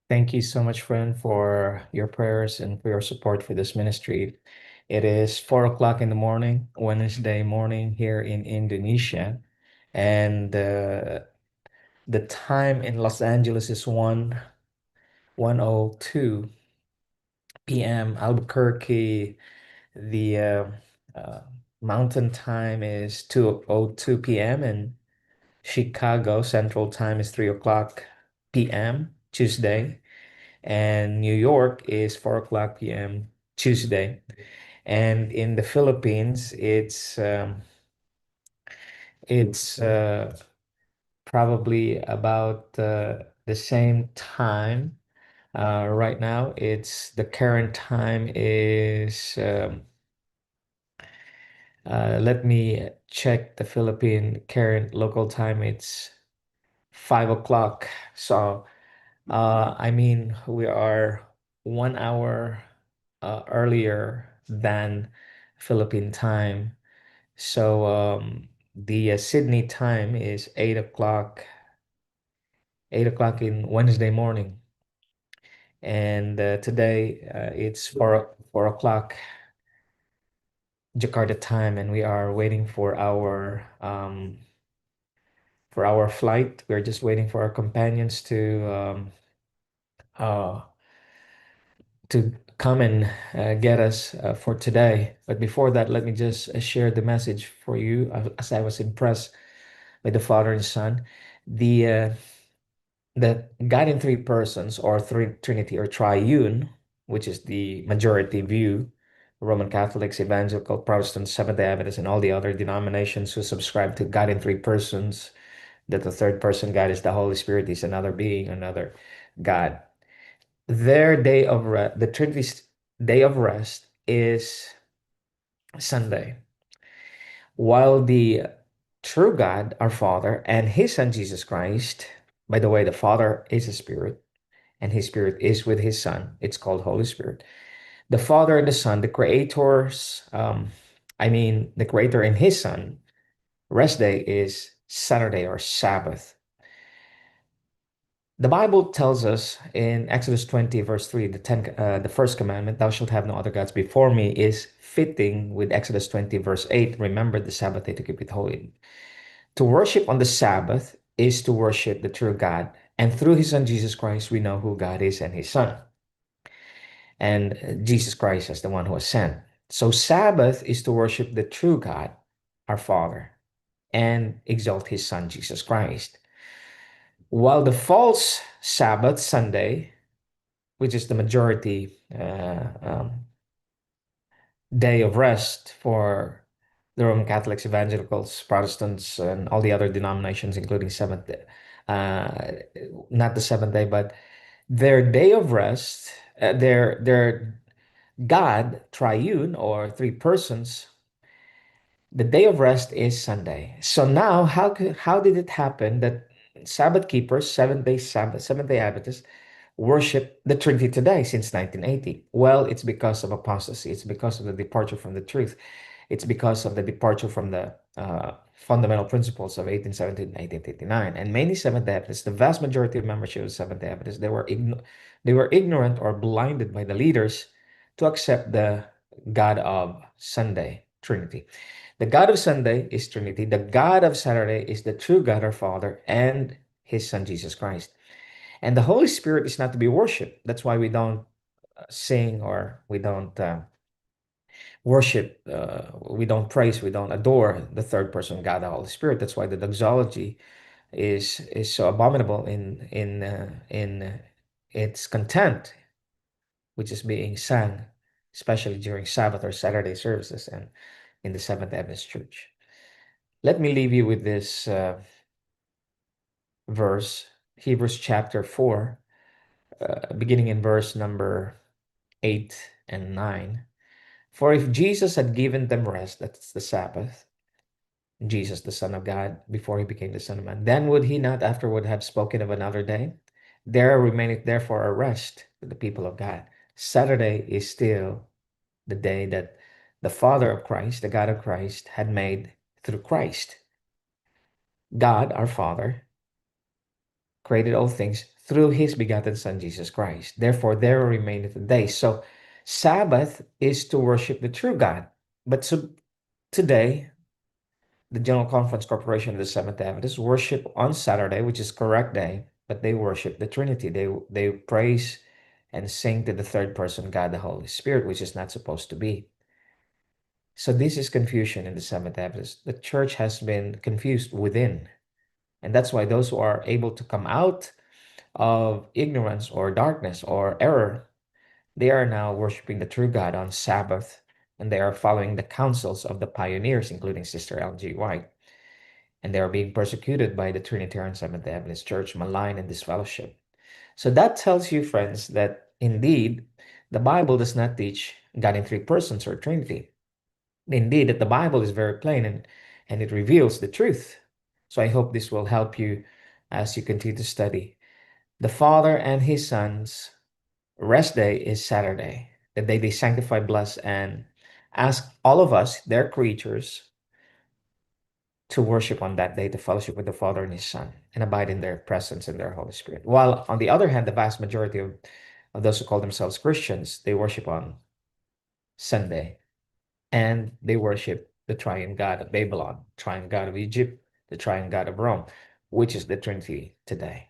Thank you so much, friend, for your prayers and for your support for this ministry. It is 4 o'clock in the morning, Wednesday morning here in Indonesia, and the time in Los Angeles is 1:02 p.m. Albuquerque, the uh, mountain time is 2:02 p.m. and Chicago Central Time is 3 o'clock p.m. Tuesday. And New York is 4 o'clock p.m. Tuesday. And in the Philippines, it's probably about the same time. Right now, it's the current time is let me check the Philippine current local time. It's 5 o'clock. So I mean, we are 1 hour earlier than Philippine time. So the Sydney time is 8 o'clock in Wednesday morning. And today it's 4 o'clock Jakarta time, and we are waiting for our flight. We're just waiting for our companions uh, to come and get us for today. But before that, let me just share the message for you as I was impressed by the Father and Son. The uh, the God in three persons or three Trinity or triune, which is the majority view, Roman Catholics, Evangelical, Protestants, Seventh-day Adventists, and all the other denominations who subscribe to God in three persons, that the third person God is the Holy Spirit, is another being, another God. Their day of rest, the Trinity's day of rest is Sunday, while the true God, our Father, and His Son Jesus Christ, by the way, the Father is a spirit, and His Spirit is with His Son. It's called Holy Spirit. The Father and the Son, the creators, the Creator and His Son, rest day is Saturday or Sabbath. The Bible tells us in Exodus 20, verse 3, the first commandment, thou shalt have no other gods before me, is fitting with Exodus 20, verse 8, remember the Sabbath day to keep it holy. To worship on the Sabbath is to worship the true God. And through his son Jesus Christ, we know who God is and his son. And Jesus Christ is the one who was sent. So Sabbath is to worship the true God, our Father, and exalt his son Jesus Christ. While the false Sabbath, Sunday, which is the majority day of rest for the Roman Catholics, Evangelicals, Protestants, and all the other denominations, including Seventh Day, uh, not the Seventh Day, but their day of rest, their God, triune or three persons, the day of rest is Sunday. So now, how did it happen that Sabbath keepers, Seventh Day Adventists, worship the Trinity today since 1980? Well, it's because of apostasy. It's because of the departure from the truth. It's because of the departure from the fundamental principles of 1817 and 1889. And many Seventh-day Adventists, the vast majority of membership of Seventh-day Adventists, they were ignorant or blinded by the leaders to accept the God of Sunday, Trinity. The God of Sunday is Trinity. The God of Saturday is the true God, our Father, and His Son, Jesus Christ. And the Holy Spirit is not to be worshipped. That's why we don't sing or we don't worship, we don't praise, we don't adore the third person God, the Holy Spirit. That's why the doxology is so abominable in its content, which is being sung, especially during Sabbath or Saturday services and in the Seventh Adventist Church. Let me leave you with this verse, Hebrews chapter 4, beginning in verse number 8 and 9. For if Jesus had given them rest, that's the Sabbath, Jesus, the Son of God, before he became the Son of Man, then would he not afterward have spoken of another day? There remaineth therefore a rest to the people of God. Saturday is still the day that the Father of Christ, the God of Christ, had made through Christ. God, our Father, created all things through his begotten Son, Jesus Christ. Therefore, there remaineth a day. So, Sabbath is to worship the true God. But so today, the General Conference Corporation of the Seventh Adventists worship on Saturday, which is correct day, but they worship the Trinity. They praise and sing to the third person God, the Holy Spirit, which is not supposed to be. So this is confusion in the Seventh Adventists. The church has been confused within. And that's why those who are able to come out of ignorance or darkness or error, they are now worshiping the true God on Sabbath, and they are following the counsels of the pioneers, including Sister L.G. White. And they are being persecuted by the Trinitarian Seventh day Adventist Church, maligned in this fellowship. So that tells you, friends, that indeed the Bible does not teach God in three persons or Trinity. Indeed, that the Bible is very plain and it reveals the truth. So I hope this will help you as you continue to study. The Father and His Son's rest day is Saturday, the day they sanctify, bless, and ask all of us, their creatures, to worship on that day, to fellowship with the Father and His Son, and abide in their presence and their Holy Spirit. While on the other hand, the vast majority of those who call themselves Christians, they worship on Sunday, and they worship the triune God of Babylon, triune God of Egypt, the triune God of Rome, which is the Trinity today.